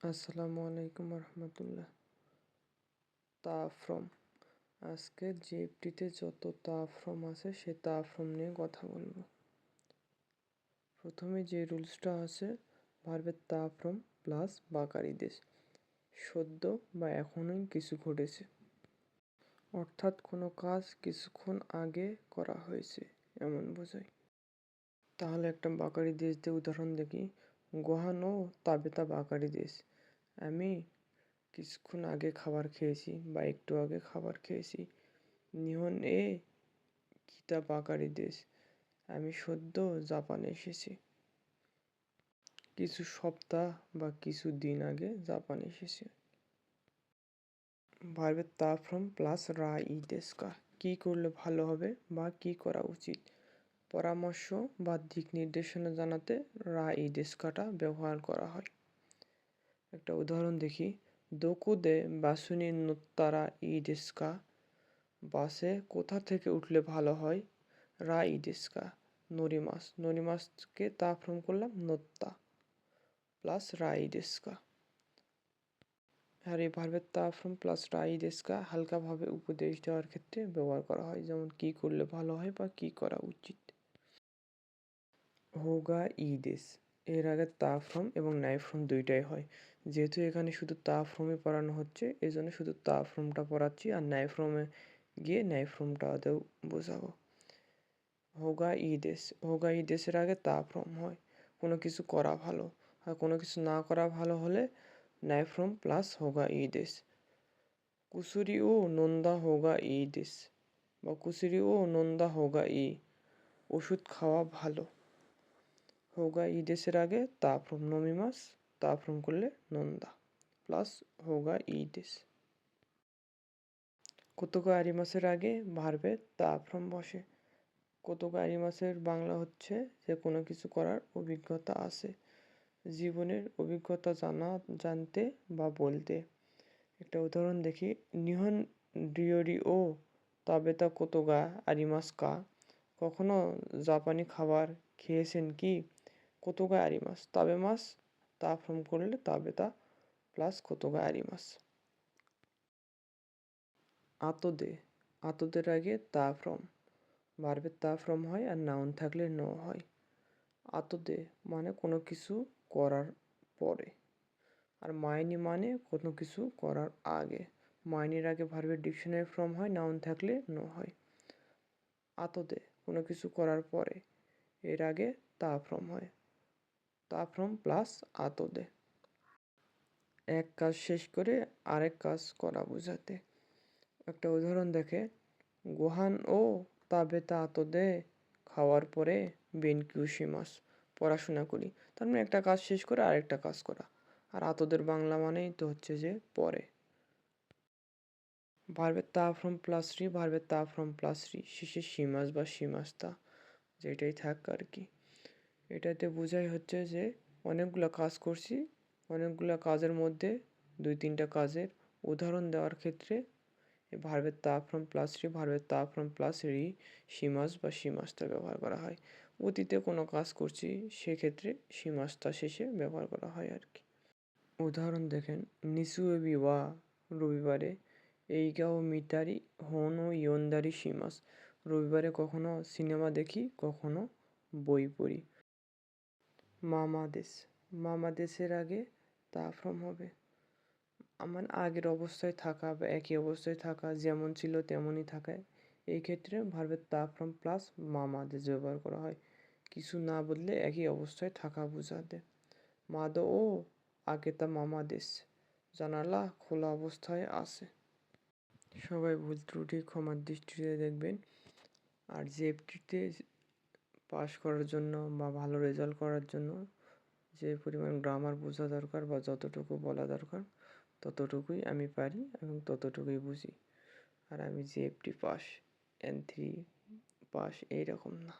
আসসালামু আলাইকুম রহমতুল্লাহ। তাফরম। আজকে জিএফটিতে যত তাফরম আছে সে তাফরম নিয়ে কথা বলবো। প্রথমে যে রুলসটা আছে, ভার্বের তাফরম প্লাস বাকারি দেশ, সদ্য বা এখনই কিছু ঘটেছে, অর্থাৎ কোনো কাজ কিছুক্ষণ আগে করা হয়েছে এমন বোঝায়। তাহলে একটা বাকারি দেশ দিয়ে উদাহরণ দেখি। গোহানো তাবেতা বাকারি দেশ, আমি কিছুক্ষণ আগে খাবার খেয়েছি বা একটু আগে খাবার খেয়েছি। নিহন এ কিতা বাকারি দেশ, আমি সদ্য জাপানে এসেছি। কিছু সপ্তাহ বা কিছু দিন আগে জাপানে এসেছি। ভার্বের তাফরম প্লাস রা ই দেশকা, কী করলে ভালো হবে বা কী করা উচিত, পরামর্শ বা দিক নির্দেশনা জানাতে রা ই দেশকাটা ব্যবহার করা হয়। একটা উদাহরণ দেখি। দোকুদে বাসুনি নোত্তারা ই দেশকা, বাসে কোথা থেকে উঠলে ভালো হয়, রা ই দেশকা, নরিমাস, নরিমাসকে তাফরম করলাম নোত্তা প্লাস রা ই দেশকা। আর এই ভার্বের তাফরম প্লাস রা ই দেশকা হালকাভাবে উপদেশ দেওয়ার ক্ষেত্রে ব্যবহার করা হয়, যেমন কী করলে ভালো হয় বা কী করা উচিত। হোগা ই দেশ, এর আগে তাফরম এবং নাইফ্রম দুইটাই হয়। যেহেতু এখানে শুধু তাফরমে পড়ানো হচ্ছে, এই জন্য শুধু তাফরমটা পড়াচ্ছি, আর নাইফ্রমে গিয়ে নাইফ্রমটাতেও বোঝাবো। হোগা ই দেশ, হোগা ই দেশের আগে তাফরম হয়, কোনো কিছু করা ভালো, আর কোনো কিছু না করা ভালো হলে নাইফ্রম প্লাস হোগা ই দেশ। কুসুরি ও নন্দা হোগা ই দেশ, বা কুসুরি ও নন্দা হোগা ই, ওষুধ খাওয়া ভালো। হোগা ই দেশের আগে তাফরম নমিমাস, তাফরম করলে নন্দা প্লাস হোগা ই দেশ। কোতোকা আরিমাসের আগে ভার্বে তাফরম বসে। কোতোকা আরিমাসের বাংলা হচ্ছে যে কোনো কিছু করার অভিজ্ঞতা আছে, জীবনের অভিজ্ঞতা জানতে বা বলতে। একটা উদাহরণ দেখি। নিহন রিওরি ও তাবেতা কোতোগা আরিমাস কা, কখনো জাপানি খাবার খেয়েছেন কি, কোতোগা আরিমাস, তাবে মাস তাফরম করলে তাবেতা প্লাস কোতোগা আরিমাস। আতদে, আতদের আগে তাফরম, ভার্বের তাফরম হয় আর নাউন থাকলে নো হয়। আতদে মানে কোনো কিছু করার পরে, আর মাইনি মানে কোনো কিছু করার আগে। মাইনির আগে ভার্বের ডিকশনারি ফর্ম হয়, নাউন থাকলে নো হয়। আতদে কোনো কিছু করার পরে, এর আগে তাফরম হয়, তাফরম প্লাস আতদে। এক কাজ শেষ করে আরেক কাজ করা বোঝাতে। একটা উদাহরণ দেখে। গোহান ও তাবেতা আতদে, খাওয়ার পরে বেনকিউশিমাস, পড়াশোনা করি। তার মানে একটা কাজ শেষ করে আরেকটা কাজ করা। আর আতদের বাংলা মানেই তো হচ্ছে যে পরে। ভার্বের তাফরম প্লাস রি, ভার্বের তাফরম প্লাস রি, শেষে সীমাস বা সীমাস্তা যেটাই থাক আর কি। এটাতে বোঝাই হচ্ছে যে অনেকগুলো কাজ করছি, অনেকগুলো কাজের মধ্যে দুই তিনটা কাজের উদাহরণ দেওয়ার ক্ষেত্রে এই ভার্বের তাফরম প্লাস রি, ভার্বের তাফরম প্লাস রি, সীমাস বা সীমাস্তা ব্যবহার করা হয়। অতীতে কোনো কাজ করছি সেক্ষেত্রে সীমাস্তা শেষে ব্যবহার করা হয় আর কি। উদাহরণ দেখেন। নিসুয়েবি ওয়া, রবিবারে, এইগা ও মিতারি হন ও ইয়ন্দারি সীমাস, রবিবারে কখনো সিনেমা দেখি, কখনো বই পড়ি। মামাদেশ, মামাদেশের আগে তাফরম হবে, আমার আগের অবস্থায় থাকা বা একই অবস্থায় থাকা, যেমন ছিল তেমনই থাকা। এই ক্ষেত্রে ভার্বের তাফরম প্লাস মামাদেশ ব্যবহার করা হয়, কিছু না বদলে একই অবস্থায় থাকা বোঝাতে। মাদো ও আগেতা মামাদেশ, জানালা খোলা অবস্থায় আছে। সবাই ভুল ত্রুটি ক্ষমার দৃষ্টিতে দেখবেন। আর জিএফটিতে পাস করার জন্য বা ভালো রেজাল্ট করার জন্য যে পরিমাণ গ্রামার বোঝা দরকার বা যতটুকু বলা দরকার ততটুকুই আমি পারি এবং ততটুকুই বুঝি। আর আমি জিএফটি পাস, N3 পাস এইরকম না।